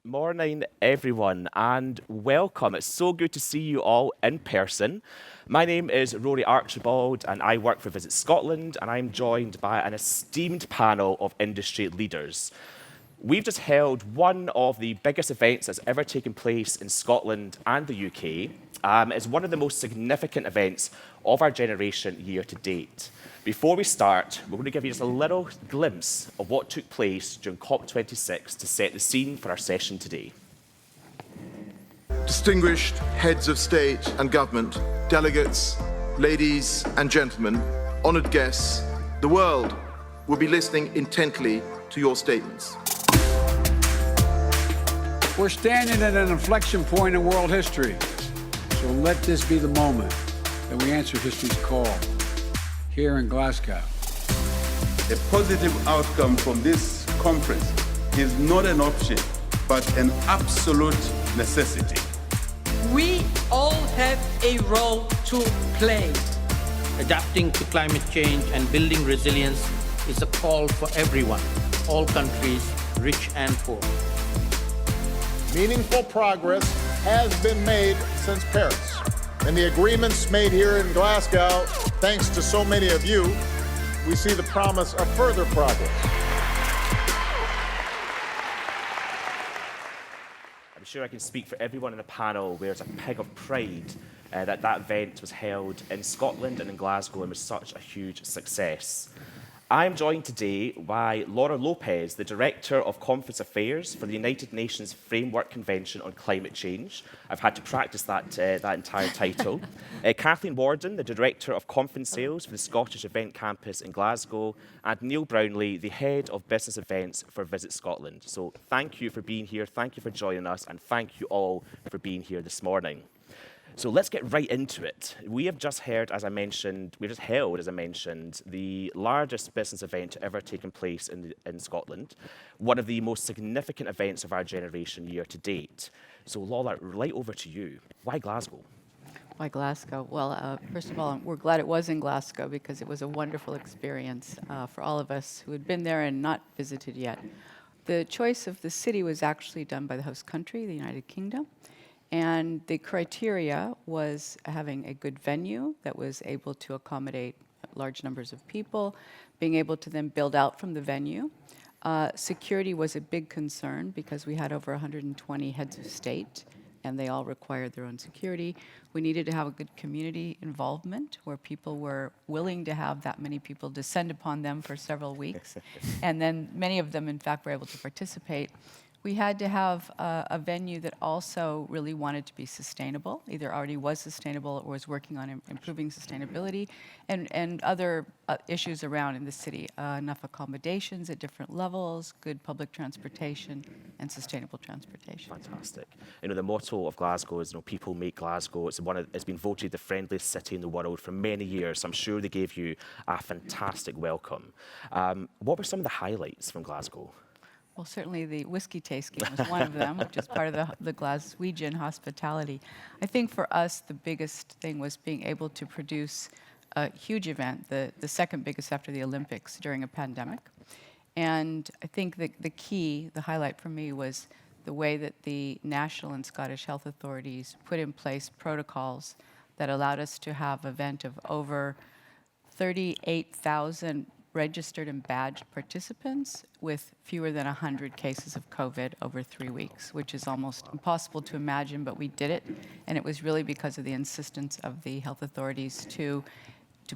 Morning, everyone, and welcome. It's so good to see you all in person. My name is Rory Archibald, and I work for Visit Scotland, and I'm joined by an esteemed panel of industry leaders. We've just held one of the biggest events that's ever taken place in Scotland and the UK. It's one of the most significant events of our generation year to date. Before we start, we're going to give you just a little glimpse of what took place during COP26 to set the scene for our session today. Distinguished heads of state and government, delegates, ladies and gentlemen, honoured guests, the world will be listening intently to your statements. We're standing at an inflection point in world history, so let this be the moment that we answer history's call here in Glasgow. A positive outcome from this conference is not an option, but an absolute necessity. We all have a role to play. Adapting to climate change and building resilience is a call for everyone, all countries, rich and poor. Meaningful progress has been made since Paris. And the agreements made here in Glasgow, thanks to so many of you, we see the promise of further progress. I'm sure I can speak for everyone in the panel where it's a peg of pride that event was held in Scotland and in Glasgow and was such a huge success. I'm joined today by Lopez, the Director of Conference Affairs for the United Nations Framework Convention on Climate Change. I've had to practice that entire title. Kathleen, Warden, the Director of Conference Sales for the Scottish Event Campus in Glasgow, and Neil Brownlee, the Head of Business Events for Visit Scotland. So thank you for being here, thank you for joining us, and thank you all for being here this morning. So let's get right into it. We have just held, as I mentioned, the largest business event ever taken place in Scotland, one of the most significant events of our generation year to date. So Lola, right over to you. Why Glasgow? Why Glasgow? Well, first of all, we're glad it was in Glasgow because it was a wonderful experience for all of us who had been there and not visited yet. The choice of the city was actually done by the host country, the United Kingdom. And the criteria was having a good venue that was able to accommodate large numbers of people, being able to then build out from the venue. Security was a big concern because we had over 120 heads of state and they all required their own security. We needed to have a good community involvement where people were willing to have that many people descend upon them for several weeks. And then many of them, in fact, were able to participate. We had to have a venue that also really wanted to be sustainable, either already was sustainable or was working on improving sustainability, and other issues around in the city. Enough accommodations at different levels, good public transportation, and sustainable transportation. Fantastic. The motto of Glasgow is, people make Glasgow. It's been voted the friendliest city in the world for many years. So I'm sure they gave you a fantastic welcome. What were some of the highlights from Glasgow? Well, certainly the whiskey tasting was one of them, which is part of the Glaswegian hospitality. I think for us, the biggest thing was being able to produce a huge event, the second biggest after the Olympics during a pandemic. And I think the highlight for me was the way that the national and Scottish health authorities put in place protocols that allowed us to have an event of over 38,000 registered and badged participants with fewer than 100 cases of COVID over 3 weeks, which is almost impossible to imagine, but we did it. And it was really because of the insistence of the health authorities to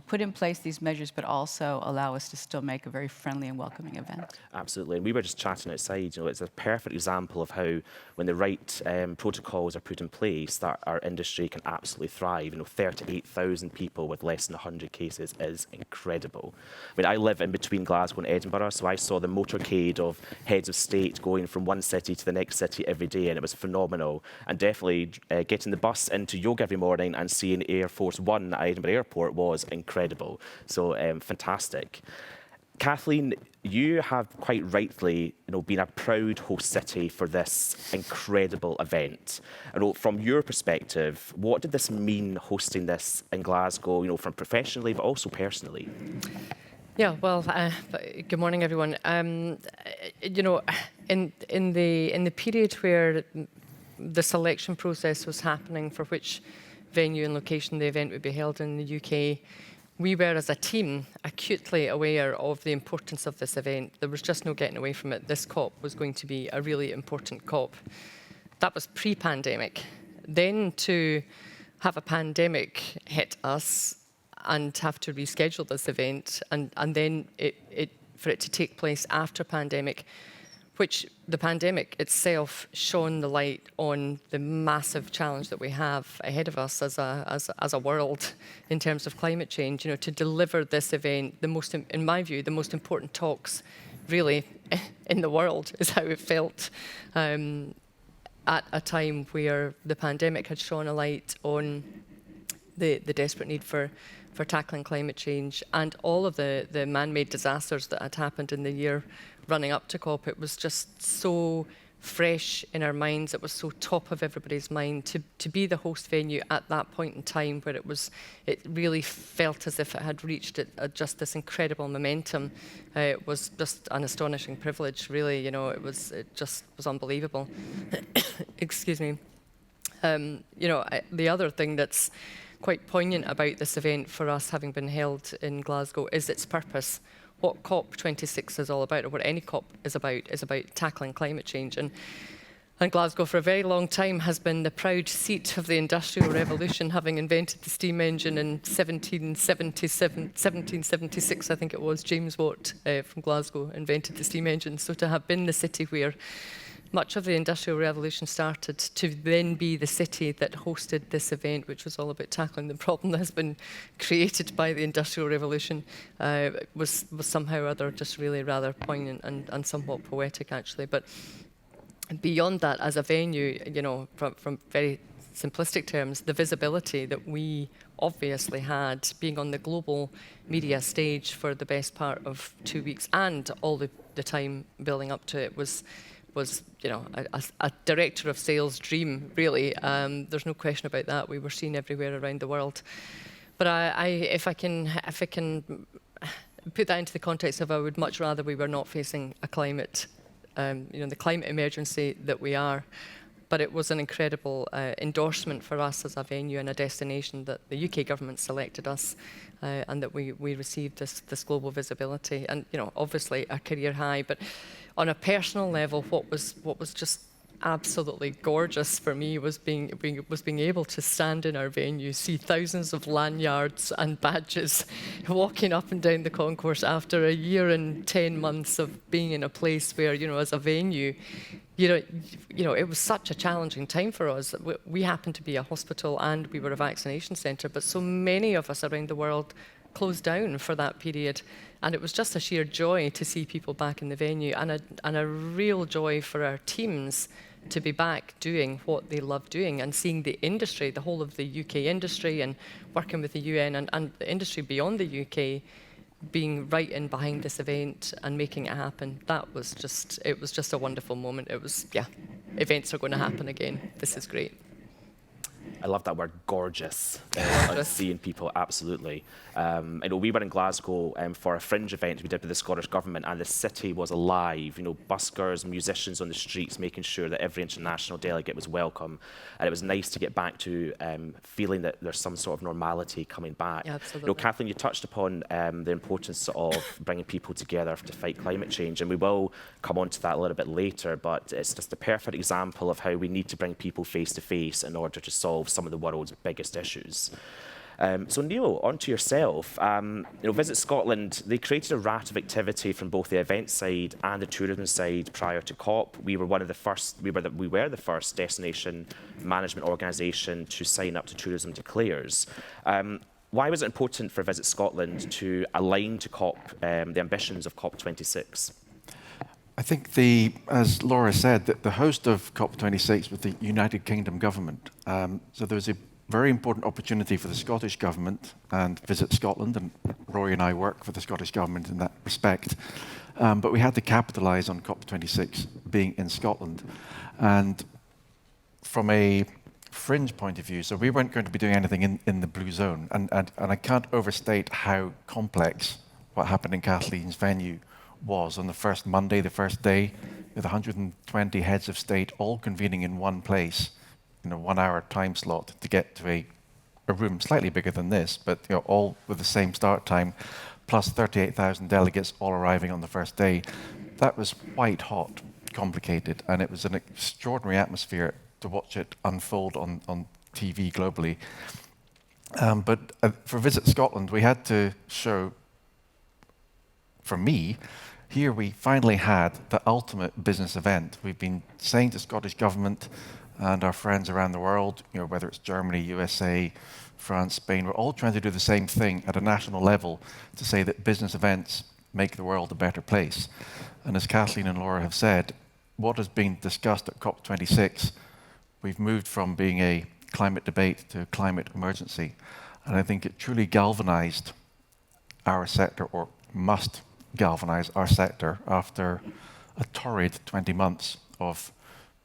put in place these measures, but also allow us to still make a very friendly and welcoming event. Absolutely, and we were just chatting outside. It's a perfect example of how, when the right protocols are put in place, that our industry can absolutely thrive. 38,000 people with less than 100 cases is incredible. I live in between Glasgow and Edinburgh, so I saw the motorcade of heads of state going from one city to the next city every day, and it was phenomenal. And definitely getting the bus into yoga every morning and seeing Air Force One at Edinburgh Airport was incredible. So fantastic. Kathleen, you have quite rightly, been a proud host city for this incredible event. From your perspective, what did this mean hosting this in Glasgow, from professionally but also personally? Yeah, well, good morning, everyone. in the period where the selection process was happening for which venue and location the event would be held in the UK, we were, as a team, acutely aware of the importance of this event. There was just no getting away from it. This COP was going to be a really important COP. That was pre-pandemic. Then to have a pandemic hit us and have to reschedule this event, and then for it to take place after pandemic, which the pandemic itself shone the light on the massive challenge that we have ahead of us as a world in terms of climate change. You know, to deliver this event, in my view, the most important talks really in the world is how it felt at a time where the pandemic had shone a light on the desperate need for tackling climate change and all of the man-made disasters that had happened in the year running up to COP. It was just so fresh in our minds. It was so top of everybody's mind to be the host venue at that point in time where it really felt as if it had reached just this incredible momentum. It was just an astonishing privilege, really. You know, it just was unbelievable. Excuse me. You know, the other thing that's quite poignant about this event for us having been held in Glasgow is its purpose. What COP26 is all about, or what any COP is about tackling climate change. And Glasgow for a very long time has been the proud seat of the Industrial Revolution, having invented the steam engine in 1776, I think it was. James Watt from Glasgow invented the steam engine. So to have been the city where much of the Industrial Revolution started, to then be the city that hosted this event, which was all about tackling the problem that has been created by the Industrial Revolution, was somehow or other just really rather poignant and somewhat poetic, actually. But beyond that, as a venue, you know, from very simplistic terms, the visibility that we obviously had, being on the global media stage for the best part of 2 weeks and all the time building up to it, was you know, a director of sales dream, really. There's no question about that. We were seen everywhere around the world. But if I can put that into the context of, I would much rather we were not facing a climate, you know, the climate emergency that we are. But it was an incredible endorsement for us as a venue and a destination that the UK government selected us, and that we received this global visibility. And, you know, obviously a career high, but on a personal level, what was just absolutely gorgeous for me was being able to stand in our venue, see thousands of lanyards and badges walking up and down the concourse after a year and 10 months of being in a place where, you know, as a venue, you know, it was such a challenging time for us. We happened to be a hospital and we were a vaccination centre, but so many of us around the world closed down for that period. And it was just a sheer joy to see people back in the venue, and a real joy for our teams to be back doing what they love doing, and seeing the industry, the whole of the UK industry, and working with the UN and the industry beyond the UK, being right in behind this event and making it happen. It was just a wonderful moment. It was, yeah, events are going to happen again. This is great. I love that word, gorgeous. Seeing people, absolutely. I know we were in Glasgow for a fringe event we did with the Scottish Government, and the city was alive. You know, buskers, musicians on the streets, making sure that every international delegate was welcome. And it was nice to get back to feeling that there's some sort of normality coming back. Yeah, absolutely. You know, Kathleen, you touched upon the importance of bringing people together to fight climate change, and we will come on to that a little bit later, but it's just a perfect example of how we need to bring people face to face in order to solve some of the world's biggest issues. So Neil, on to yourself. You know, Visit Scotland, they created a raft of activity from both the event side and the tourism side prior to COP. We were the first destination management organisation to sign up to Tourism Declares. Why was it important for Visit Scotland to align to COP, the ambitions of COP26? I think as Laura said, that the host of COP26 was the United Kingdom government. So there was a very important opportunity for the Scottish government and Visit Scotland, and Rory and I work for the Scottish government in that respect. But we had to capitalise on COP26 being in Scotland. And from a fringe point of view, so we weren't going to be doing anything in the blue zone. And I can't overstate how complex what happened in Kathleen's venue was on the first Monday, the first day, with 120 heads of state all convening in one place in a 1 hour time slot to get to a room slightly bigger than this, but all with the same start time, plus 38,000 delegates all arriving on the first day. That was white hot, complicated, and it was an extraordinary atmosphere to watch it unfold on TV globally. But for Visit Scotland, we had to show, for me, here we finally had the ultimate business event. We've been saying to Scottish Government and our friends around the world, whether it's Germany, USA, France, Spain, we're all trying to do the same thing at a national level to say that business events make the world a better place. And as Kathleen and Laura have said, what has been discussed at COP26, we've moved from being a climate debate to a climate emergency. And I think it truly galvanized our sector, or must galvanize our sector, after a torrid 20 months of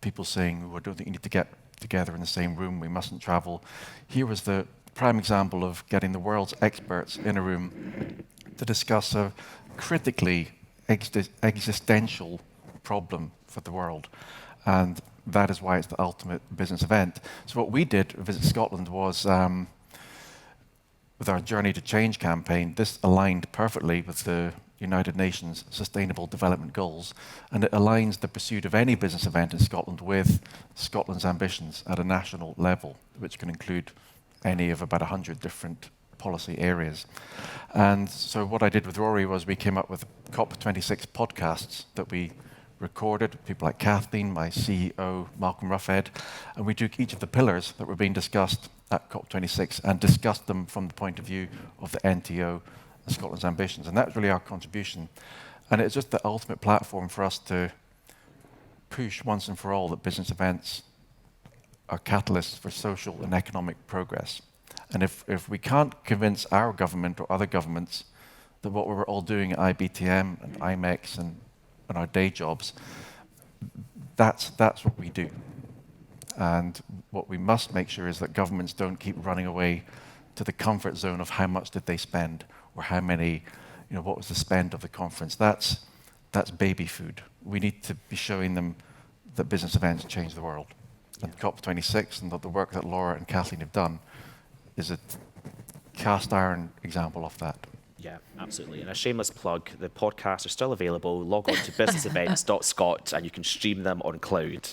people saying, we don't think you need to get together in the same room, we mustn't travel. Here was the prime example of getting the world's experts in a room to discuss a critically existential problem for the world. And that is why it's the ultimate business event. So what we did at Visit Scotland was, with our Journey to Change campaign, this aligned perfectly with the United Nations Sustainable Development Goals, and it aligns the pursuit of any business event in Scotland with Scotland's ambitions at a national level, which can include any of about 100 different policy areas. And so what I did with Rory was we came up with COP26 podcasts that we recorded, people like Kathleen, my CEO, Malcolm Ruffhead, and we took each of the pillars that were being discussed at COP26 and discussed them from the point of view of the NTO and Scotland's ambitions. And that was really our contribution. And it's just the ultimate platform for us to push once and for all that business events are catalysts for social and economic progress. And if we can't convince our government or other governments that what we were all doing at IBTM and IMEX and our day jobs, that's what we do. And what we must make sure is that governments don't keep running away to the comfort zone of how much did they spend, or how many, what was the spend of the conference. That's baby food. We need to be showing them that business events change the world. And COP26 and the work that Laura and Kathleen have done is a cast iron example of that. Yeah, absolutely. And a shameless plug, the podcasts are still available. Log on to businessevents.scot and you can stream them on cloud.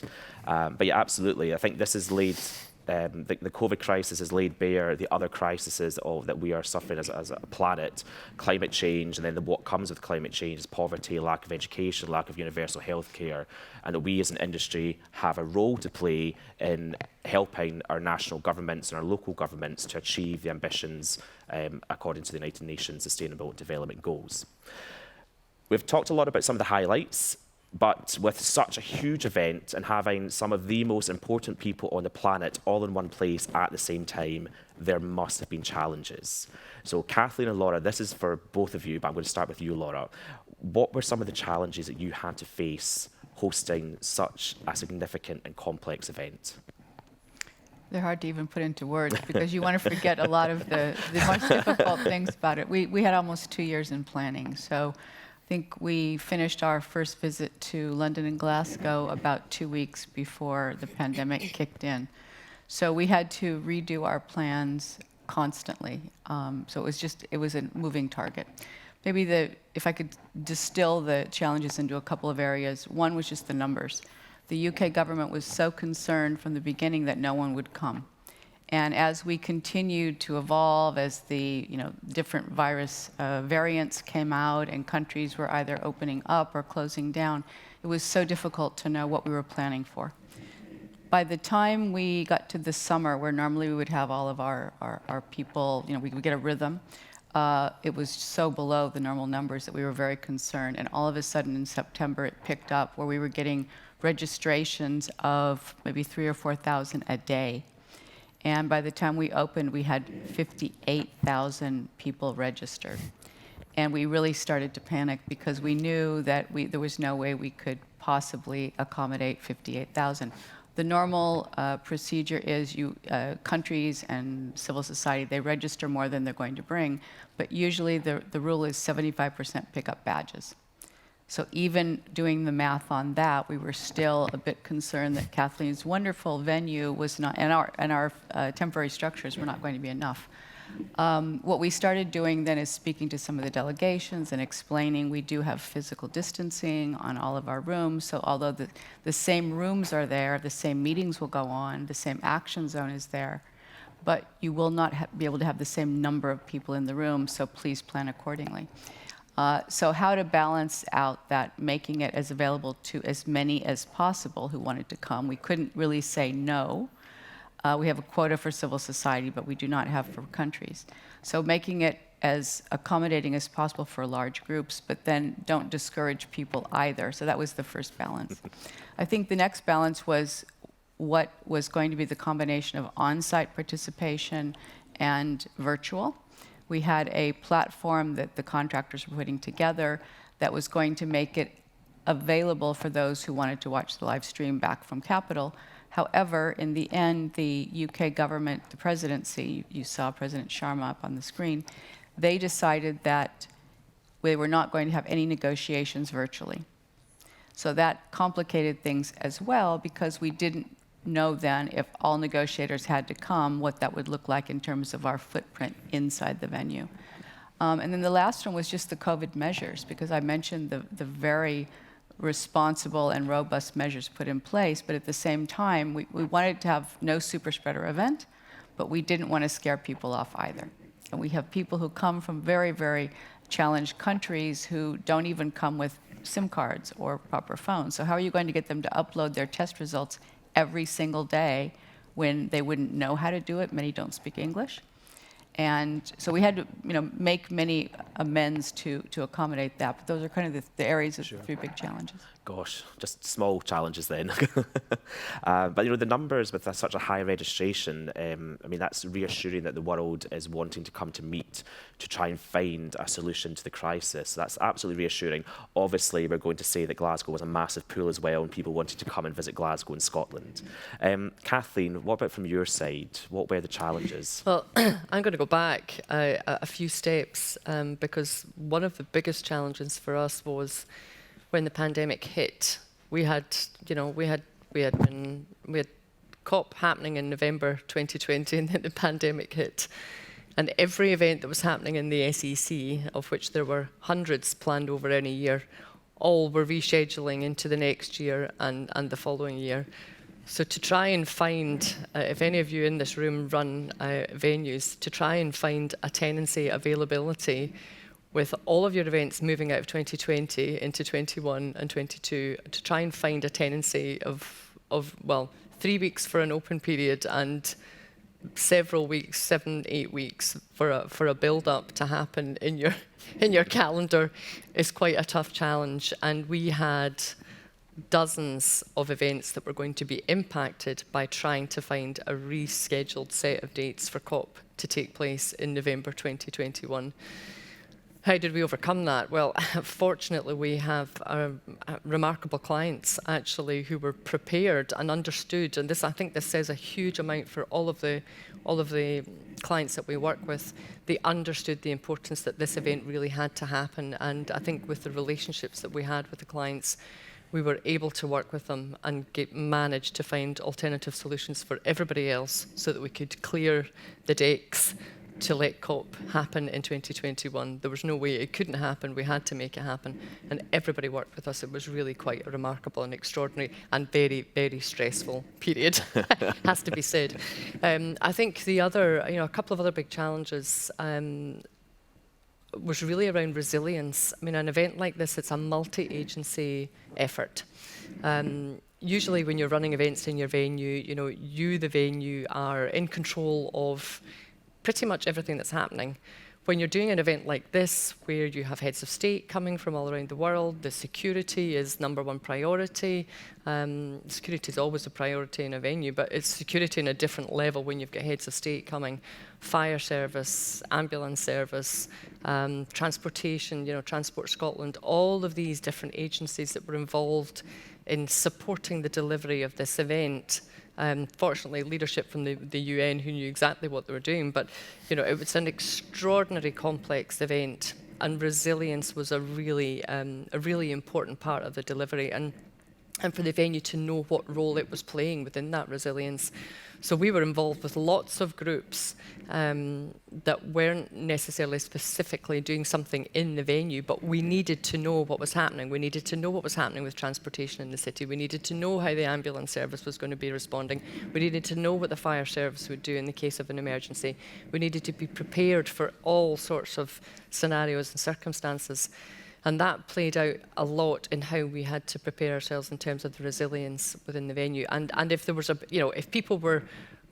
But yeah, absolutely. I think this has laid, the COVID crisis has laid bare the other crises that we are suffering as a planet, climate change, and then what comes with climate change is poverty, lack of education, lack of universal health care, and that we as an industry have a role to play in helping our national governments and our local governments to achieve the ambitions according to the United Nations Sustainable Development Goals. We've talked a lot about some of the highlights, but with such a huge event and having some of the most important people on the planet all in one place at the same time, there must have been challenges. So Kathleen and Laura, this is for both of you, but I'm going to start with you, Laura. What were some of the challenges that you had to face hosting such a significant and complex event? They're hard to even put into words because you want to forget a lot of the most difficult things about it. We had almost 2 years in planning. So I think we finished our first visit to London and Glasgow about 2 weeks before the pandemic kicked in. So we had to redo our plans constantly. So it was a moving target. Maybe if I could distill the challenges into a couple of areas, one was just the numbers. The UK government was so concerned from the beginning that no one would come. And as we continued to evolve, as the different virus variants came out and countries were either opening up or closing down, it was so difficult to know what we were planning for. By the time we got to the summer, where normally we would have all of our people, we would get a rhythm, it was so below the normal numbers that we were very concerned. And all of a sudden in September, it picked up where we were getting registrations of maybe 3,000 or 4,000 a day. And by the time we opened, we had 58,000 people registered. And we really started to panic because we knew that there was no way we could possibly accommodate 58,000. The normal procedure is countries and civil society, they register more than they're going to bring, but usually the rule is 75% pick up badges. So even doing the math on that, we were still a bit concerned that Kathleen's wonderful venue was not, and our temporary structures were not going to be enough. What we started doing then is speaking to some of the delegations and explaining we do have physical distancing on all of our rooms. So although the same rooms are there, the same meetings will go on, the same action zone is there, but you will not be able to have the same number of people in the room, so please plan accordingly. So how to balance out that, making it as available to as many as possible who wanted to come. We couldn't really say no. We have a quota for civil society, but we do not have for countries. So making it as accommodating as possible for large groups, but then don't discourage people either. So that was the first balance. I think the next balance was what was going to be the combination of on-site participation and virtual. We had a platform that the contractors were putting together that was going to make it available for those who wanted to watch the live stream back from Capitol. However, in the end, the UK government, the presidency, you saw President Sharma up on the screen, they decided that they were not going to have any negotiations virtually. So that complicated things as well, because we didn't know then if all negotiators had to come, what that would look like in terms of our footprint inside the venue. And then the last one was just the COVID measures, because I mentioned the very responsible and robust measures put in place, but at the same time, we wanted to have no super spreader event, but we didn't want to scare people off either. And we have people who come from very, very challenged countries who don't even come with SIM cards or proper phones. So how are you going to get them to upload their test results every single day when they wouldn't know how to do it? Many don't speak English. And so we had to, make many amends to accommodate that. But those are kind of the areas of the three big challenges. Gosh, just small challenges then. But the numbers with such a high registration, that's reassuring that the world is wanting to come to meet to try and find a solution to the crisis. So that's absolutely reassuring. Obviously, we're going to say that Glasgow was a massive pool as well, and people wanted to come and visit Glasgow and Scotland. Kathleen, what about from your side? What were the challenges? Well, I'm going to go back a few steps because one of the biggest challenges for us was when the pandemic hit. We had COP happening in November 2020, and then the pandemic hit. And every event that was happening in the SEC, of which there were hundreds planned over any year, all were rescheduling into the next year and the following year. So to try and find, if any of you in this room run venues, to try and find a tenancy availability with all of your events moving out of 2020 into 21 and 22, to try and find a tenancy of 3 weeks for an open period and several weeks, 7-8 weeks for a build-up to happen in your calendar is quite a tough challenge. And we had dozens of events that were going to be impacted by trying to find a rescheduled set of dates for COP to take place in November 2021. How did we overcome that? Well, fortunately, we have remarkable clients, actually, who were prepared and understood. And I think this says a huge amount for all of the clients that we work with. They understood the importance that this event really had to happen. And I think with the relationships that we had with the clients, we were able to work with them and manage to find alternative solutions for everybody else so that we could clear the decks to let COP happen in 2021. There was no way it couldn't happen. We had to make it happen. And everybody worked with us. It was really quite a remarkable and extraordinary and very, very stressful period, has to be said. I think a couple of other big challenges was really around resilience. An event like this, it's a multi-agency effort. Usually when you're running events in your venue, the venue, are in control of pretty much everything that's happening. When you're doing an event like this, where you have heads of state coming from all around the world, the security is #1 priority. Security is always a priority in a venue, but it's security in a different level when you've got heads of state coming. Fire service, ambulance service, transportation, Transport Scotland, all of these different agencies that were involved in supporting the delivery of this event. Fortunately, leadership from the UN who knew exactly what they were doing, but it was an extraordinary complex event resilience was a really important part of the delivery, and for the venue to know what role it was playing within that resilience. So we were involved with lots of groups that weren't necessarily specifically doing something in the venue, but we needed to know what was happening. We needed to know what was happening with transportation in the city. We needed to know how the ambulance service was going to be responding. We needed to know what the fire service would do in the case of an emergency. We needed to be prepared for all sorts of scenarios and circumstances. And that played out a lot in how we had to prepare ourselves in terms of the resilience within the venue. And if there was if people were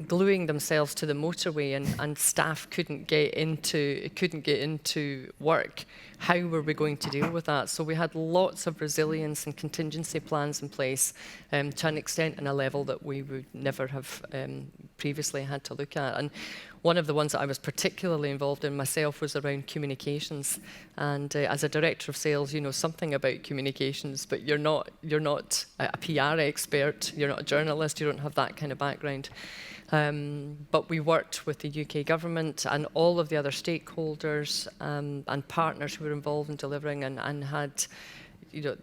gluing themselves to the motorway and staff couldn't get into work, how were we going to deal with that? So we had lots of resilience and contingency plans in place to an extent and a level that we would never have previously had to look at. And one of the ones that I was particularly involved in myself was around communications. And as a director of sales, you know something about communications, but you're not a PR expert, you're not a journalist, you don't have that kind of background. But we worked with the UK government and all of the other stakeholders and partners who were involved in delivering, and had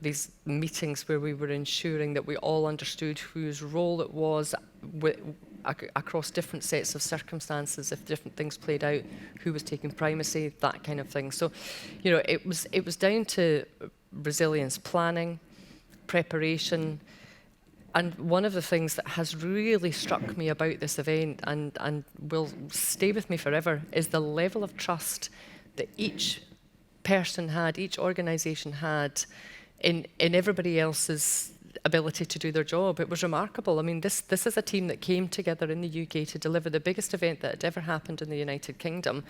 these meetings where we were ensuring that we all understood whose role it was across different sets of circumstances, if different things played out, who was taking primacy, that kind of thing. So, it was down to resilience planning, preparation. And one of the things that has really struck me about this event and will stay with me forever is the level of trust that each person had, each organisation had in everybody else's ability to do their job. It was remarkable. I mean, this is a team that came together in the UK to deliver the biggest event that had ever happened in the United Kingdom,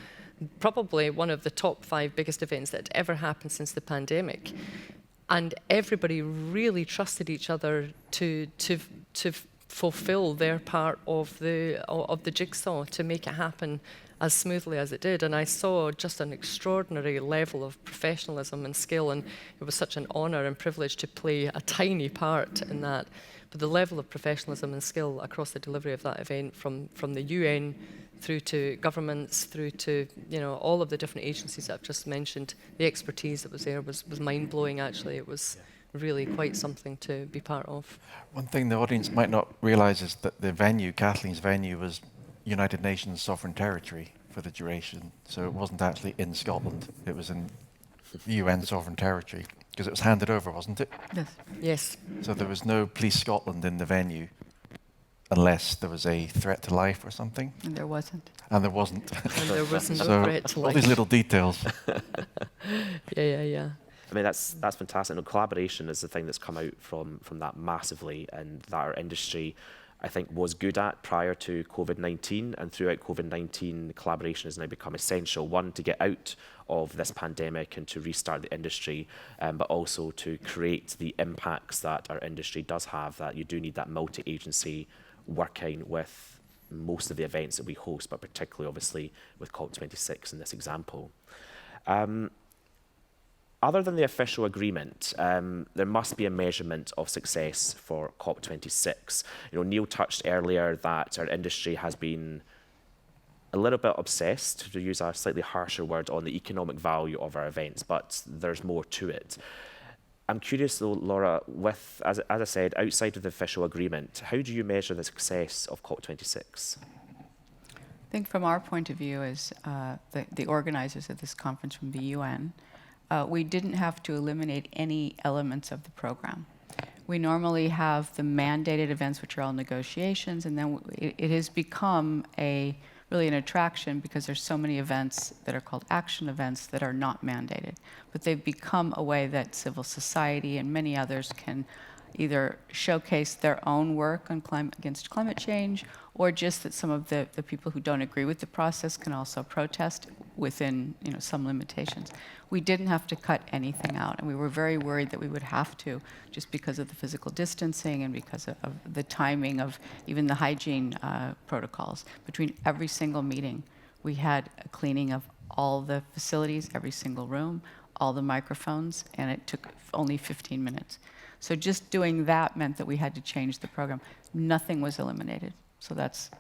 probably one of the top 5 biggest events that had ever happened since the pandemic. And everybody really trusted each other to fulfill their part of the jigsaw to make it happen as smoothly as it did. And I saw just an extraordinary level of professionalism and skill, and it was such an honour and privilege to play a tiny part in that. But the level of professionalism and skill across the delivery of that event, from the UN through to governments, through to all of the different agencies that I've just mentioned, the expertise that was there was mind-blowing. Actually, it was really quite something to be part of. One thing the audience might not realise is that the venue, Kathleen's venue, was United Nations sovereign territory for the duration. So it wasn't actually in Scotland, it was in UN sovereign territory, because it was handed over, wasn't it? Yes. Yes. So there was no Police Scotland in the venue unless there was a threat to life or something. And there wasn't. And there wasn't. And there was no So threat to life. all these little details. Yeah. I mean, that's fantastic. And collaboration is the thing that's come out from that massively, and that our industry, I think, was good at prior to COVID-19, and throughout COVID-19, collaboration has now become essential. One, to get out of this pandemic and to restart the industry, but also to create the impacts that our industry does have, that you do need that multi-agency working with most of the events that we host, but particularly, obviously, with COP26 in this example. Other than the official agreement, there must be a measurement of success for COP26. Neil touched earlier that our industry has been a little bit obsessed, to use a slightly harsher word, on the economic value of our events, but there's more to it. I'm curious though, Laura, as I said, outside of the official agreement, how do you measure the success of COP26? I think from our point of view as the organizers of this conference from the UN, we didn't have to eliminate any elements of the program. We normally have the mandated events, which are all negotiations, and then it has become really an attraction because there's so many events that are called action events that are not mandated. But they've become a way that civil society and many others can either showcase their own work on against climate change, or just that some of the people who don't agree with the process can also protest within some limitations. We didn't have to cut anything out, and we were very worried that we would have to, just because of the physical distancing and because of the timing of even the hygiene protocols. Between every single meeting, we had a cleaning of all the facilities, every single room, all the microphones, and it took only 15 minutes. So just doing that meant that we had to change the program. Nothing was eliminated. So that's,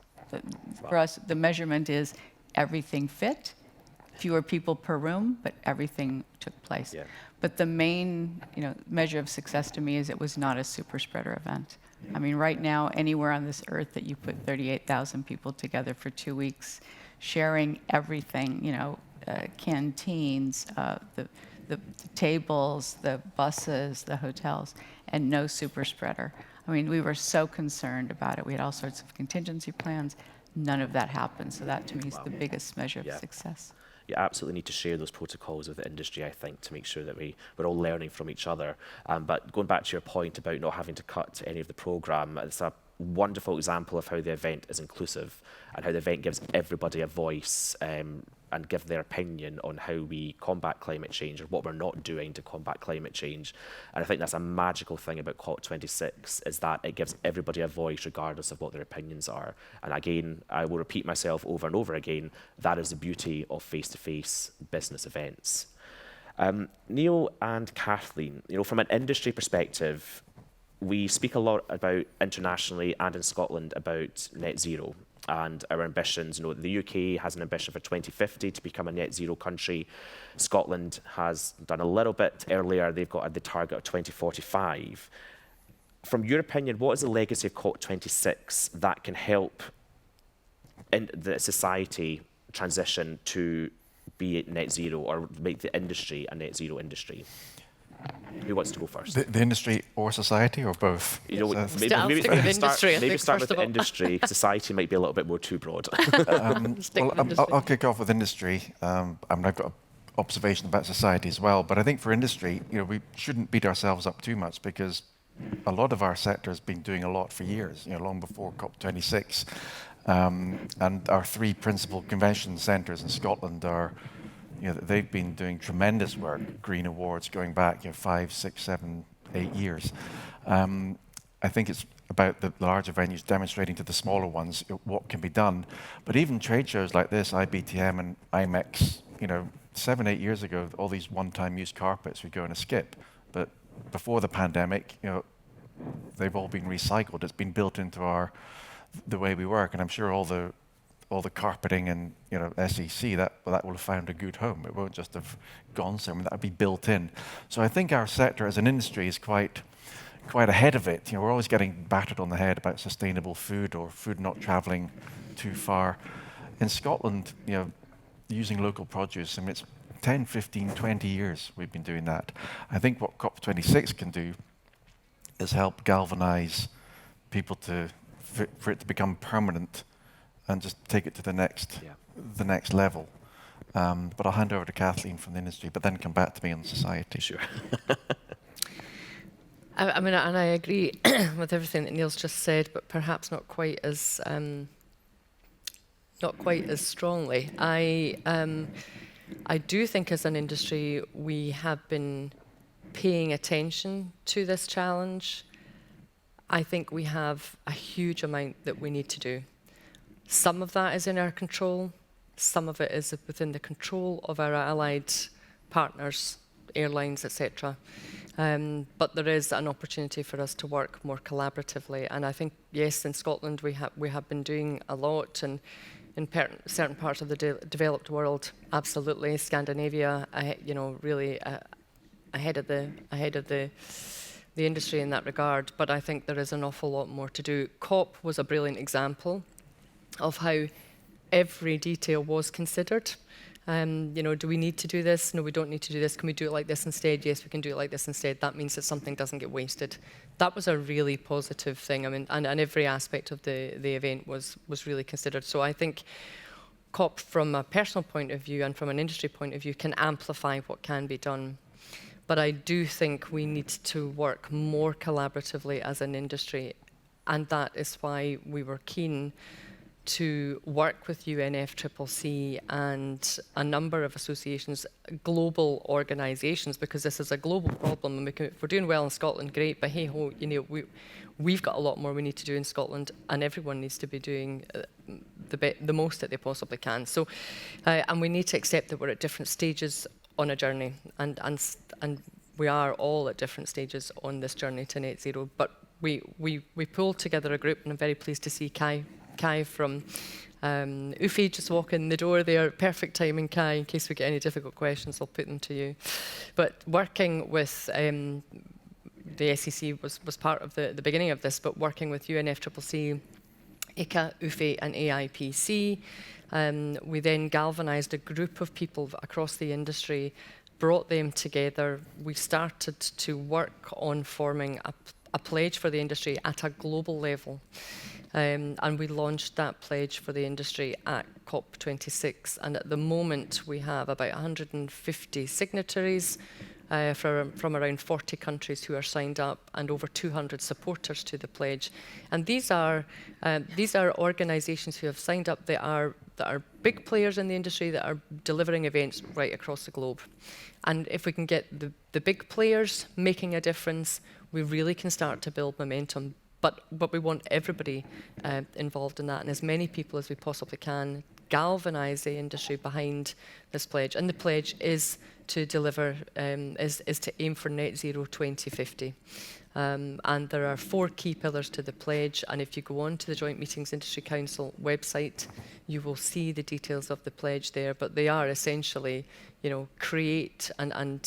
for us, the measurement is everything fit, fewer people per room, but everything took place. Yeah. But the main, measure of success to me is it was not a super spreader event. I mean, right now, anywhere on this earth that you put 38,000 people together for 2 weeks, sharing everything, canteens, the tables, the buses, the hotels, and no super spreader. I mean, we were so concerned about it. We had all sorts of contingency plans. None of that happened. So that, to me, is the biggest measure of success. You absolutely need to share those protocols with the industry, I think, to make sure that we're all learning from each other. But going back to your point about not having to cut any of the programme, it's a wonderful example of how the event is inclusive and how the event gives everybody a voice and give their opinion on how we combat climate change or what we're not doing to combat climate change. And I think that's a magical thing about COP26, is that it gives everybody a voice regardless of what their opinions are. And again, I will repeat myself over and over again, that is the beauty of face-to-face business events. Neil and Kathleen, from an industry perspective, we speak a lot about internationally and in Scotland about net zero and our ambitions. The UK has an ambition for 2050 to become a net zero country. Scotland has done a little bit earlier. They've got the target of 2045. From your opinion, what is the legacy of COP26 that can help in the society transition to be net zero or make the industry a net zero industry? Who wants to go first? The industry or society or both? Maybe start with the industry. Society might be a little bit more too broad. I'll kick off with industry. I've got an observation about society as well. But I think for industry, we shouldn't beat ourselves up too much because a lot of our sector has been doing a lot for years, long before COP26. And our 3 principal convention centres in Scotland are, they've been doing tremendous work, green awards going back 5, 6, 7, 8 years. I think it's about the larger venues demonstrating to the smaller ones what can be done. But even trade shows like this, IBTM and IMEX, 7, 8 years ago, all these one-time use carpets would go in a skip. But before the pandemic, they've all been recycled. It's been built into the way we work, and I'm sure all the carpeting and SEC that will have found a good home. It won't just have gone somewhere. That'll be built in. So I think our sector as an industry is quite ahead of it. We're always getting battered on the head about sustainable food or food not travelling too far. In Scotland, using local produce, it's 10, 15, 20 years we've been doing that. I think what COP26 can do is help galvanise people for it to become permanent and just take it to the next level. But I'll hand over to Kathleen from the industry, but then come back to me on society. Sure. And I agree with everything that Neil's just said, but perhaps not quite as strongly. I do think as an industry we have been paying attention to this challenge. I think we have a huge amount that we need to do. Some of that is in our control. Some of it is within the control of our allied partners, airlines, etc. But there is an opportunity for us to work more collaboratively. And I think, yes, in Scotland we have been doing a lot, and in certain parts of the developed world, absolutely. Scandinavia, really ahead of the industry in that regard. But I think there is an awful lot more to do. COP was a brilliant example of how every detail was considered. Do we need to do this? No, we don't need to do this. Can we do it like this instead? Yes, we can do it like this instead. That means that something doesn't get wasted. That was a really positive thing. And every aspect of the event was really considered. So I think COP, from a personal point of view and from an industry point of view, can amplify what can be done. But I do think we need to work more collaboratively as an industry. And that is why we were keen to work with UNFCCC and a number of associations, global organisations, because this is a global problem. And if we're doing well in Scotland, great, but hey ho, we've got a lot more we need to do in Scotland, and everyone needs to be doing the most that they possibly can. So, and we need to accept that we're at different stages on a journey, and we are all at different stages on this journey to net zero. But we pulled together a group, and I'm very pleased to see Kai from Ufi, just walk in the door there, perfect timing, Kai, in case we get any difficult questions, I'll put them to you. But working with the SEC was part of the beginning of this, but working with UNFCCC, ICA, UFI and AIPC, we then galvanised a group of people across the industry, brought them together. We started to work on forming a pledge for the industry at a global level. And we launched that pledge for the industry at COP26. And at the moment, we have about 150 signatories from around 40 countries who are signed up, and over 200 supporters to the pledge. And these are organisations who have signed up that are big players in the industry that are delivering events right across the globe. And if we can get the big players making a difference, we really can start to build momentum. But we want everybody involved in that, and as many people as we possibly can, galvanise the industry behind this pledge. And the pledge is to deliver, is to aim for net zero 2050. And there are 4 key pillars to the pledge, and if you go on to the Joint Meetings Industry Council website, you will see the details of the pledge there. But they are essentially, create and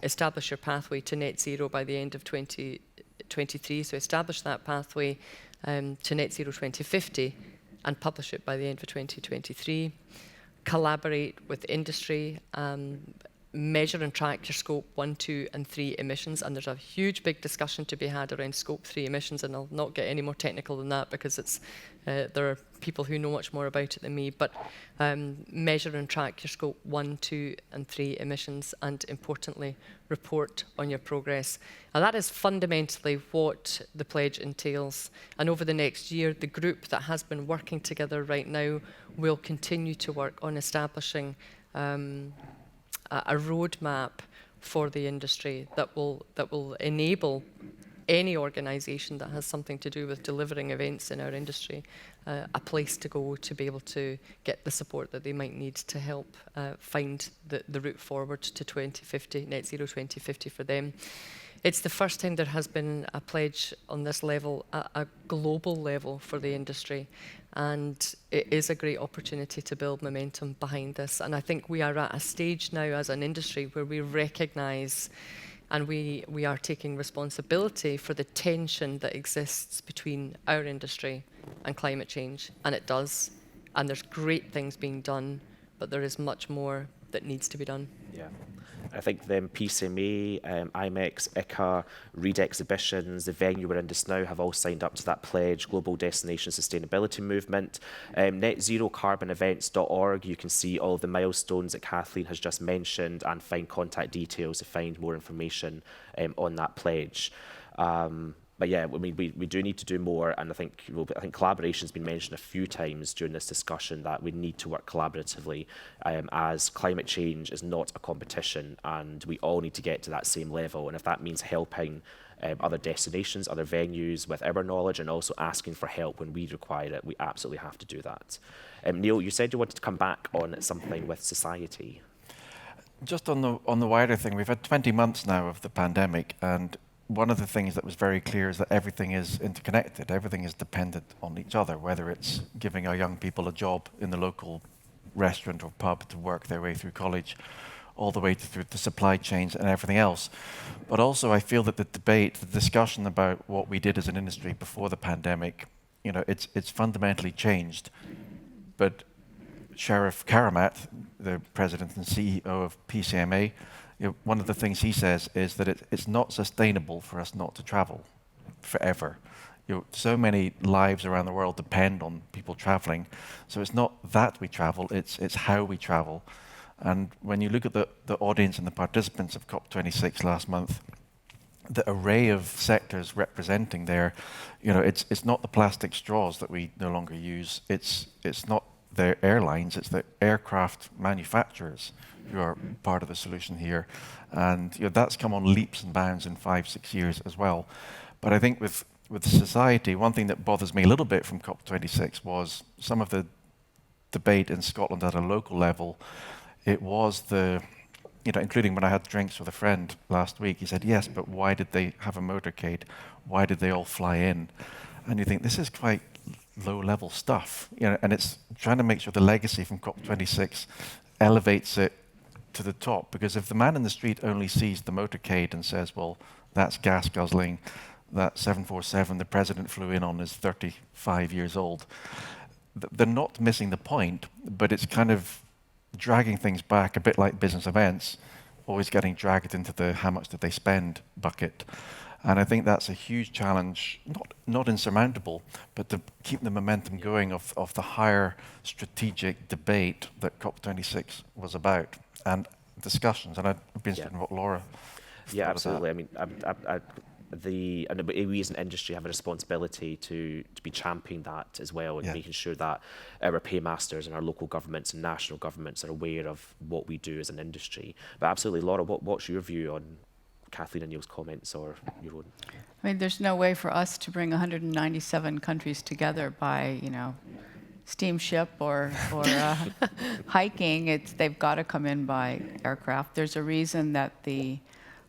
establish your pathway to net zero by the end of 2023. So establish that pathway to net zero 2050 and publish it by the end of 2023. Collaborate with industry, measure and track your scope 1, 2 and 3 emissions, and there's a huge big discussion to be had around scope 3 emissions, and I'll not get any more technical than that because it's there are people who know much more about it than me, but measure and track your scope 1, 2 and 3 emissions, and importantly report on your progress. And that is fundamentally what the pledge entails, and over the next year the group that has been working together right now will continue to work on establishing a roadmap for the industry that will enable any organisation that has something to do with delivering events in our industry a place to go to be able to get the support that they might need to help find the route forward to 2050, net zero 2050 for them. It's the first time there has been a pledge on this level, a global level for the industry. And it is a great opportunity to build momentum behind this. And I think we are at a stage now as an industry where we recognise and we are taking responsibility for the tension that exists between our industry and climate change. And it does. And there's great things being done, but there is much more that needs to be done. Yeah. I think the PCMA, IMEX, ICA, Reed Exhibitions, the venue we're in just now have all signed up to that pledge, Global Destination Sustainability Movement. NetZeroCarbonEvents.org, you can see all of the milestones that Kathleen has just mentioned and find contact details to find more information on that pledge. But yeah, I mean, we do need to do more, and I think collaboration has been mentioned a few times during this discussion, that we need to work collaboratively, as climate change is not a competition, and we all need to get to that same level. And if that means helping other destinations, other venues with our knowledge, and also asking for help when we require it, we absolutely have to do that. Neil, you said you wanted to come back on something with society. Just on the wider thing, we've had 20 months now of the pandemic, and one of the things that was very clear is that everything is interconnected, everything is dependent on each other, whether it's giving our young people a job in the local restaurant or pub to work their way through college, all the way through the supply chains and everything else. But also I feel that the debate, the discussion about what we did as an industry before the pandemic, it's fundamentally changed. But Sheriff Karamat, the president and CEO of PCMA, one of the things he says is that it's not sustainable for us not to travel forever. So many lives around the world depend on people traveling. So it's not that we travel, it's how we travel. And when you look at the audience and the participants of COP26 last month, the array of sectors representing there, it's not the plastic straws that we no longer use. It's not the airlines, it's the aircraft manufacturers who are part of the solution here. And that's come on leaps and bounds in 5-6 years as well. But I think with society, one thing that bothers me a little bit from COP26 was some of the debate in Scotland at a local level. It was including when I had drinks with a friend last week, he said, yes, but why did they have a motorcade? Why did they all fly in? And you think, this is quite low-level stuff, and it's trying to make sure the legacy from COP26 elevates it to the top. Because if the man in the street only sees the motorcade and says, well, that's gas guzzling, that 747 the president flew in on is 35 years old, they're not missing the point, but it's kind of dragging things back, a bit like business events, always getting dragged into the how much did they spend bucket. And I think that's a huge challenge, not insurmountable, but to keep the momentum going of the higher strategic debate that COP26 was about, and discussions. And I'd be interested in what Laura thought of absolutely. that. I mean, we as an industry have a responsibility to be championing that as well, and making sure that our paymasters and our local governments and national governments are aware of what we do as an industry. But absolutely, Laura, what's your view on Kathleen and Neil's comments, or your own? I mean, there's no way for us to bring 197 countries together by, steamship or hiking. They've got to come in by aircraft. There's a reason that the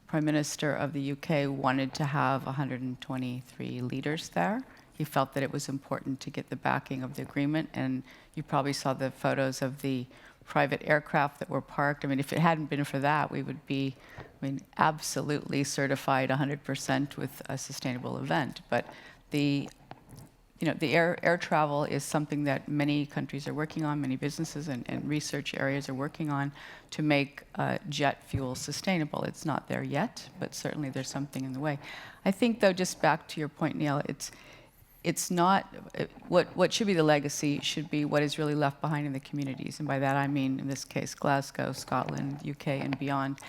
Prime Minister of the UK wanted to have 123 leaders there. He felt that it was important to get the backing of the agreement, and you probably saw the photos of the private aircraft that were parked. I mean, if it hadn't been for that, we would be, absolutely certified 100% with a sustainable event. But the air travel is something that many countries are working on, many businesses and research areas are working on to make jet fuel sustainable. It's not there yet, but certainly there's something in the way. I think, though, just back to your point, Neil, it's not, what should be the legacy should be what is really left behind in the communities. And by that I mean, in this case, Glasgow, Scotland, UK, and beyond.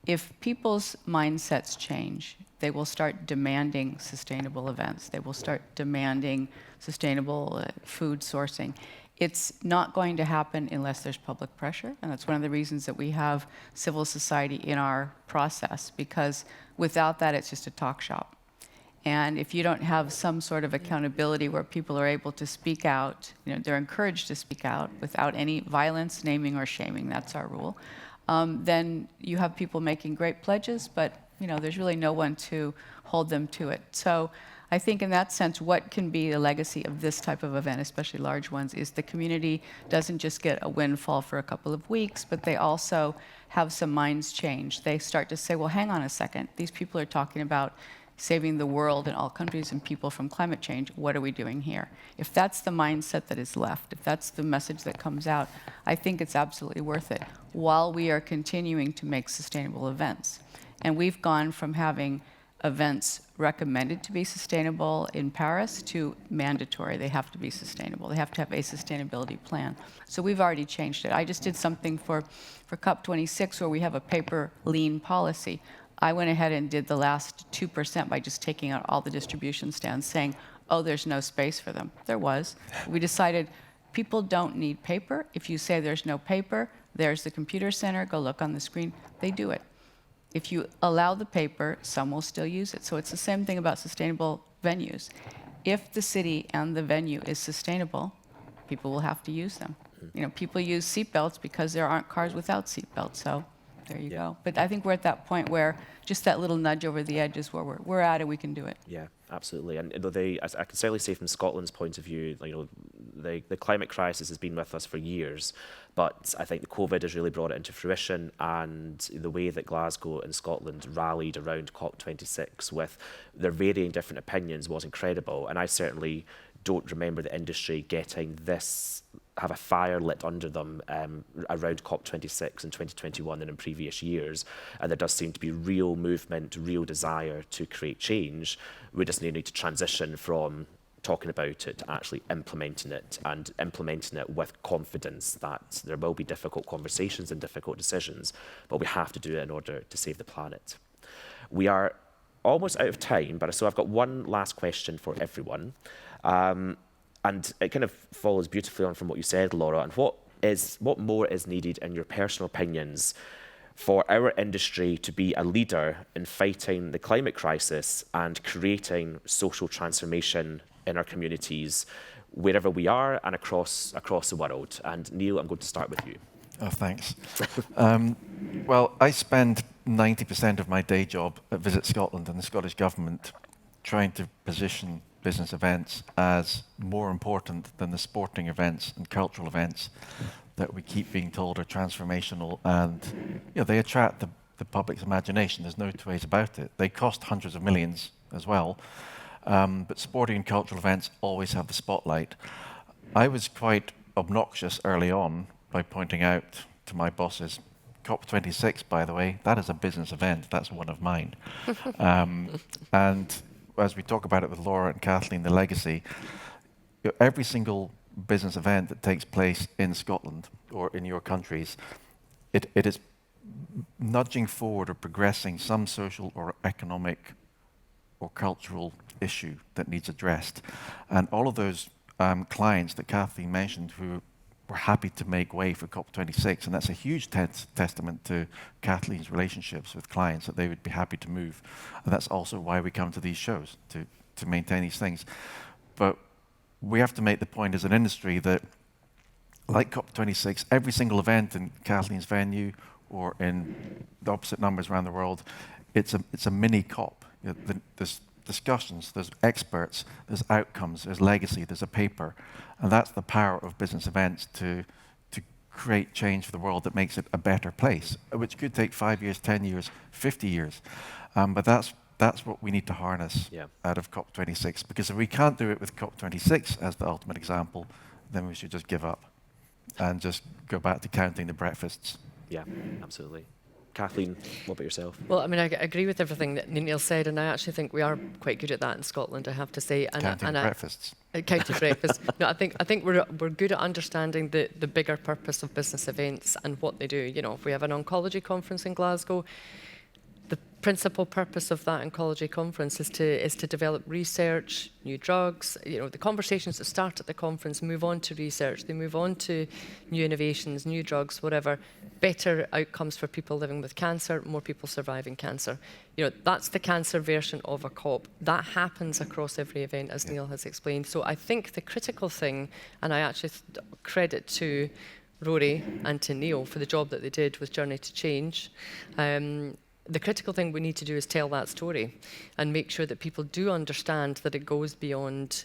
If people's mindsets change, they will start demanding sustainable events. They will start demanding sustainable food sourcing. It's not going to happen unless there's public pressure, and that's one of the reasons that we have civil society in our process, because without that, it's just a talk shop. And if you don't have some sort of accountability where people are able to speak out, they're encouraged to speak out without any violence, naming, or shaming, that's our rule, then you have people making great pledges, but there's really no one to hold them to it. So I think in that sense, what can be the legacy of this type of event, especially large ones, is the community doesn't just get a windfall for a couple of weeks, but they also have some minds change. They start to say, well, hang on a second. These people are talking about saving the world and all countries and people from climate change. What are we doing here? If that's the mindset that is left, if that's the message that comes out, I think it's absolutely worth it, while we are continuing to make sustainable events. And we've gone from having events recommended to be sustainable in Paris to mandatory. They have to be sustainable. They have to have a sustainability plan. So we've already changed it. I just did something for COP26 where we have a paper lean policy. I went ahead and did the last 2% by just taking out all the distribution stands, saying, oh, there's no space for them. There was. We decided people don't need paper. If you say there's no paper, there's the computer center, go look on the screen. They do it. If you allow the paper, some will still use it. So it's the same thing about sustainable venues. If the city and the venue is sustainable, people will have to use them. People use seatbelts because there aren't cars without seatbelts. So there you go. But I think we're at that point where just that little nudge over the edge is where we're at, and we can do it. Yeah, absolutely. And I can certainly say from Scotland's point of view, the climate crisis has been with us for years, but I think the COVID has really brought it into fruition, and the way that Glasgow and Scotland rallied around COP26 with their varying different opinions was incredible. And I certainly don't remember the industry have a fire lit under them around COP26 in 2021 and in previous years. And there does seem to be real movement, real desire to create change. We just need to transition from talking about it to actually implementing it, and implementing it with confidence that there will be difficult conversations and difficult decisions, but we have to do it in order to save the planet. We are almost out of time, but so I've got one last question for everyone. And it kind of follows beautifully on from what you said, Laura. And what more is needed, in your personal opinions, for our industry to be a leader in fighting the climate crisis and creating social transformation in our communities, wherever we are and across the world? And Neil, I'm going to start with you. Oh, thanks. Well, I spend 90% of my day job at Visit Scotland and the Scottish Government trying to position business events as more important than the sporting events and cultural events that we keep being told are transformational, and they attract the public's imagination. There's no two ways about it. They cost hundreds of millions as well, but sporting and cultural events always have the spotlight. I was quite obnoxious early on by pointing out to my bosses, COP26, by the way, that is a business event. That's one of mine. And as we talk about it with Laura and Kathleen, the legacy, every single business event that takes place in Scotland or in your countries, it is nudging forward or progressing some social or economic or cultural issue that needs addressed. And all of those clients that Kathleen mentioned who were happy to make way for COP26, and that's a huge testament to Kathleen's relationships with clients, that they would be happy to move. And that's also why we come to these shows, to maintain these things. But we have to make the point as an industry that, like COP26, every single event in Kathleen's venue or in the opposite numbers around the world, it's a mini COP. There's discussions, there's experts, there's outcomes, there's legacy, there's a paper. And that's the power of business events to create change for the world that makes it a better place, which could take 5 years, 10 years, 50 years. But that's what we need to harness out of COP26, because if we can't do it with COP26 as the ultimate example, then we should just give up and just go back to counting the breakfasts. Yeah, absolutely. Kathleen, what about yourself? Well, I mean, I agree with everything that Neil said, and I actually think we are quite good at that in Scotland, I have to say. Counting breakfasts. Counting breakfasts. No, I think we're good at understanding the bigger purpose of business events and what they do. You know, if we have an oncology conference in Glasgow, the principal purpose of that oncology conference is to develop research, new drugs. You know, the conversations that start at the conference move on to research. They move on to new innovations, new drugs, whatever. Better outcomes for people living with cancer, more people surviving cancer. You know, that's the cancer version of a COP. That happens across every event, as Neil has explained. So I think the critical thing, and I actually credit to Rory and to Neil for the job that they did with Journey to Change. The critical thing we need to do is tell that story and make sure that people do understand that it goes beyond,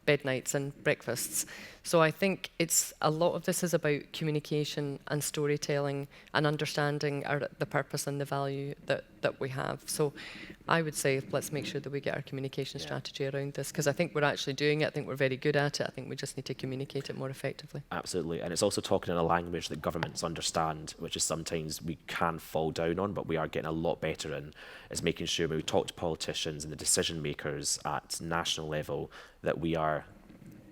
bed nights and breakfasts. So I think a lot of this is about communication and storytelling and understanding the purpose and the value that we have. So I would say let's make sure that we get our communication strategy around this, because I think we're actually doing it. I think we're very good at it. I think we just need to communicate it more effectively. Absolutely. And it's also talking in a language that governments understand, which is sometimes we can fall down on, but we are getting a lot better in, is making sure when we talk to politicians and the decision makers at national level that we are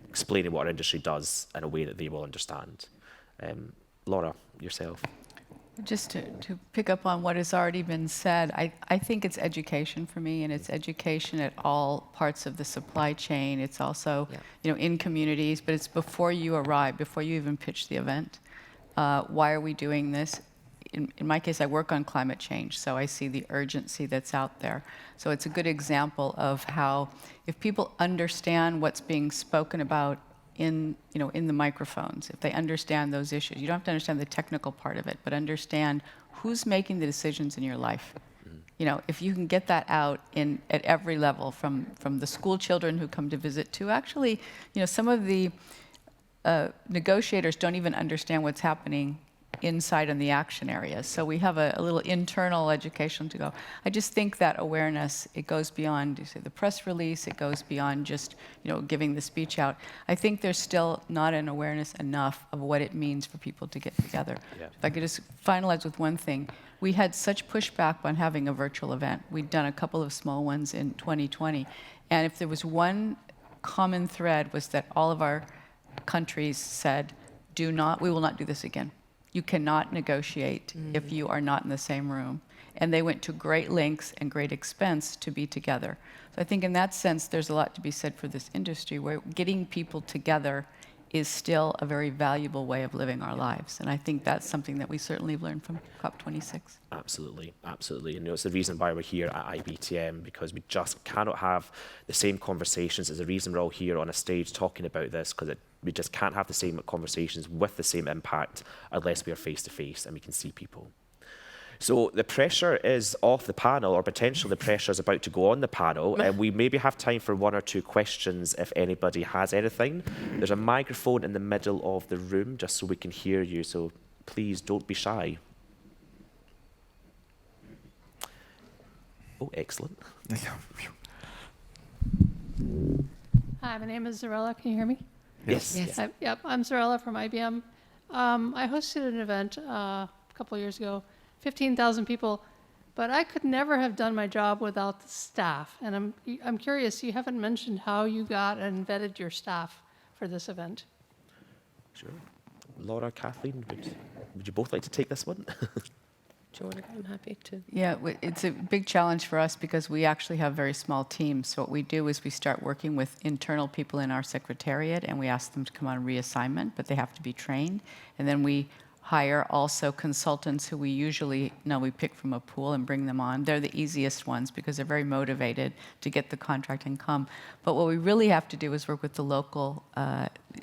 explaining what our industry does in a way that they will understand. Laura, yourself. Just to pick up on what has already been said, I think it's education for me, and it's education at all parts of the supply chain. It's also, in communities, but it's before you arrive, before you even pitch the event. Why are we doing this? In my case, I work on climate change, so I see the urgency that's out there. So it's a good example of how, if people understand what's being spoken about in the microphones, if they understand those issues, you don't have to understand the technical part of it, but understand who's making the decisions in your life. You know, if you can get that out at every level, from the school children who come to visit to actually, some of the negotiators don't even understand what's happening inside in the action areas. So we have a little internal education to go. I just think that awareness, it goes beyond the press release, it goes beyond just giving the speech out. I think there's still not an awareness enough of what it means for people to get together. Yeah. If I could just finalize with one thing. We had such pushback on having a virtual event. We'd done a couple of small ones in 2020. And if there was one common thread, was that all of our countries said, we will not do this again. You cannot negotiate if you are not in the same room. And they went to great lengths and great expense to be together. So I think in that sense, there's a lot to be said for this industry, where getting people together is still a very valuable way of living our lives. And I think that's something that we certainly have learned from COP26. Absolutely, absolutely. And it's the reason why we're here at IBTM, because we just cannot have the same conversations. There's a reason we're all here on a stage talking about this, because we just can't have the same conversations with the same impact unless we are face to face and we can see people. So the pressure is off the panel, or potentially the pressure is about to go on the panel, and we maybe have time for 1 or 2 questions if anybody has anything. There's a microphone in the middle of the room just so we can hear you, so please don't be shy. Oh, excellent. Hi, my name is Zarella. Can you hear me? Yes. Yep, I'm Zarella from IBM. I hosted an event a couple of years ago, 15,000 people, but I could never have done my job without the staff. And I'm curious, you haven't mentioned how you got and vetted your staff for this event. Sure. Laura, Kathleen, would you both like to take this one? Do you want to go? I'm happy to. Yeah, it's a big challenge for us because we actually have very small teams. So what we do is we start working with internal people in our secretariat, and we ask them to come on reassignment, but they have to be trained. And then we hire also consultants who we usually we pick from a pool and bring them on. They're the easiest ones because they're very motivated to get the contract and come. But what we really have to do is work with the local,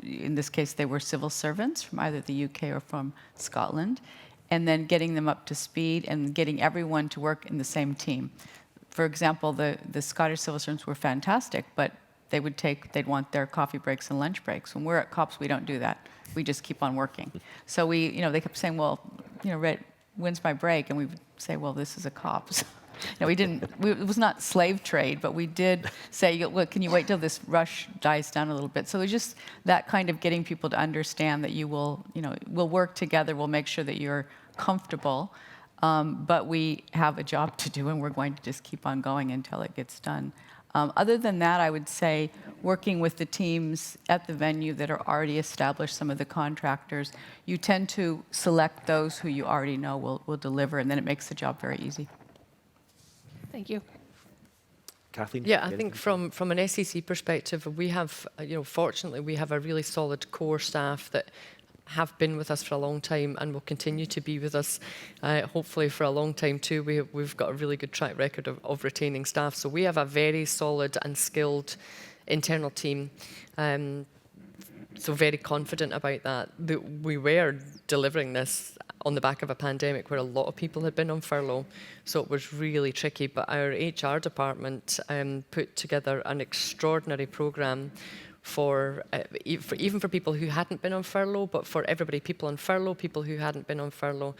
in this case they were civil servants from either the UK or from Scotland, and then getting them up to speed and getting everyone to work in the same team. For example, the Scottish civil servants were fantastic, but they'd want their coffee breaks and lunch breaks. When we're at COPs, we don't do that. We just keep on working. So they kept saying, well, Red, when's my break? And we would say, well, this is a COP. So, it was not slave trade, but we did say, well, can you wait till this rush dies down a little bit? So it was just that kind of getting people to understand that we'll work together, we'll make sure that you're comfortable, but we have a job to do and we're going to just keep on going until it gets done. Other than that, I would say working with the teams at the venue that are already established, some of the contractors, you tend to select those who you already know will deliver, and then it makes the job very easy. Thank you. Kathleen? Yeah, I think from an SEC perspective, we have, fortunately, we have a really solid core staff that have been with us for a long time and will continue to be with us, hopefully for a long time too. We've got a really good track record of retaining staff. So we have a very solid and skilled internal team. So very confident about that. We were delivering this on the back of a pandemic where a lot of people had been on furlough. So it was really tricky. But our HR department put together an extraordinary programme for even for people who hadn't been on furlough, but for everybody, people on furlough, people who hadn't been on furlough,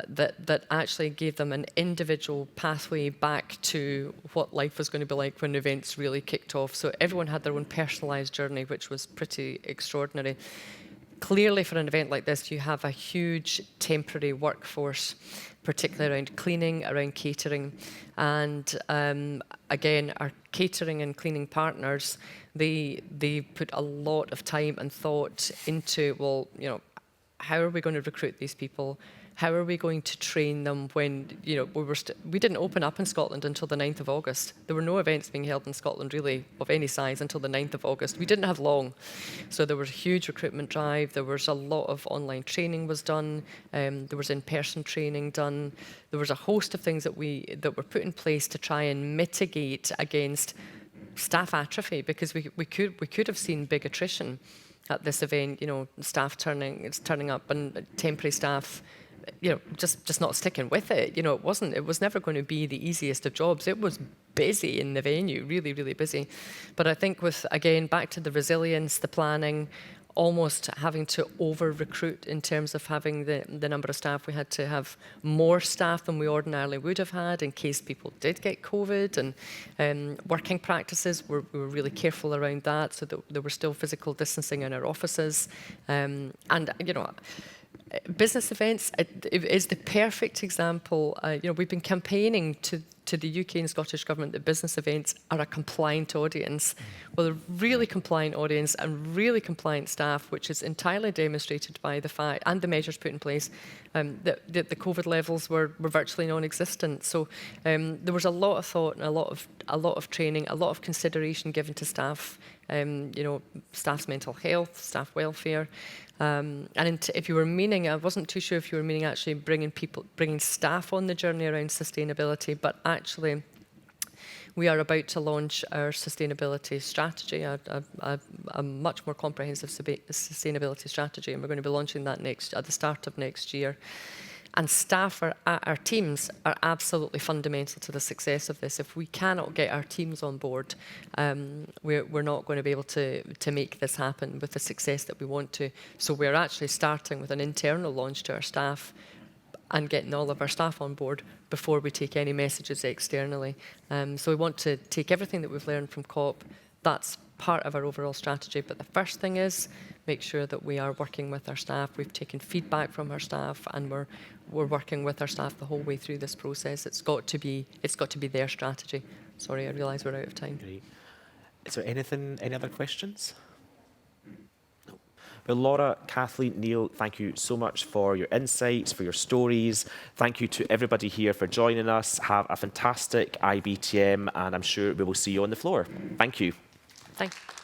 that actually gave them an individual pathway back to what life was going to be like when events really kicked off. So everyone had their own personalised journey, which was pretty extraordinary. Clearly, for an event like this, you have a huge temporary workforce, particularly around cleaning, around catering. And again, our catering and cleaning partners, they put a lot of time and thought into, well, how are we going to recruit these people? How are we going to train them when, we didn't open up in Scotland until the 9th of August. There were no events being held in Scotland really of any size until the 9th of August. We didn't have long. So there was a huge recruitment drive. There was a lot of online training was done. There was in-person training done. There was a host of things that were put in place to try and mitigate against staff atrophy, because we could have seen big attrition at this event, staff turning up and temporary staff just not sticking with it. It was never going to be the easiest of jobs. It was busy in the venue, really, really busy. But I think back to the resilience, the planning, almost having to over-recruit in terms of having the number of staff. We had to have more staff than we ordinarily would have had in case people did get COVID, and working practices, we were really careful around that, so that there were still physical distancing in our offices. Business events is the perfect example. We've been campaigning to the UK and Scottish Government that business events are a compliant audience. Well, a really compliant audience and really compliant staff, which is entirely demonstrated by the fact and the measures put in place that the COVID levels were virtually non-existent. So there was a lot of thought and a lot of training, a lot of consideration given to staff. Staff's mental health, staff welfare. And if you were meaning, I wasn't too sure if you were meaning actually bringing staff on the journey around sustainability, but actually we are about to launch our sustainability strategy, a much more comprehensive sustainability strategy, and we're going to be launching that at the start of next year. And staff, our teams, are absolutely fundamental to the success of this. If we cannot get our teams on board, we're not going to be able to make this happen with the success that we want to. So we're actually starting with an internal launch to our staff and getting all of our staff on board before we take any messages externally. So we want to take everything that we've learned from COP. That's part of our overall strategy. But the first thing is make sure that we are working with our staff. We've taken feedback from our staff, and we're working with our staff the whole way through this process. It's got to be their strategy. Sorry, I realise we're out of time. Great. Is there any other questions? No. Well, Laura, Kathleen, Neil, thank you so much for your insights, for your stories. Thank you to everybody here for joining us. Have a fantastic IBTM, and I'm sure we will see you on the floor. Thank you. Thank you.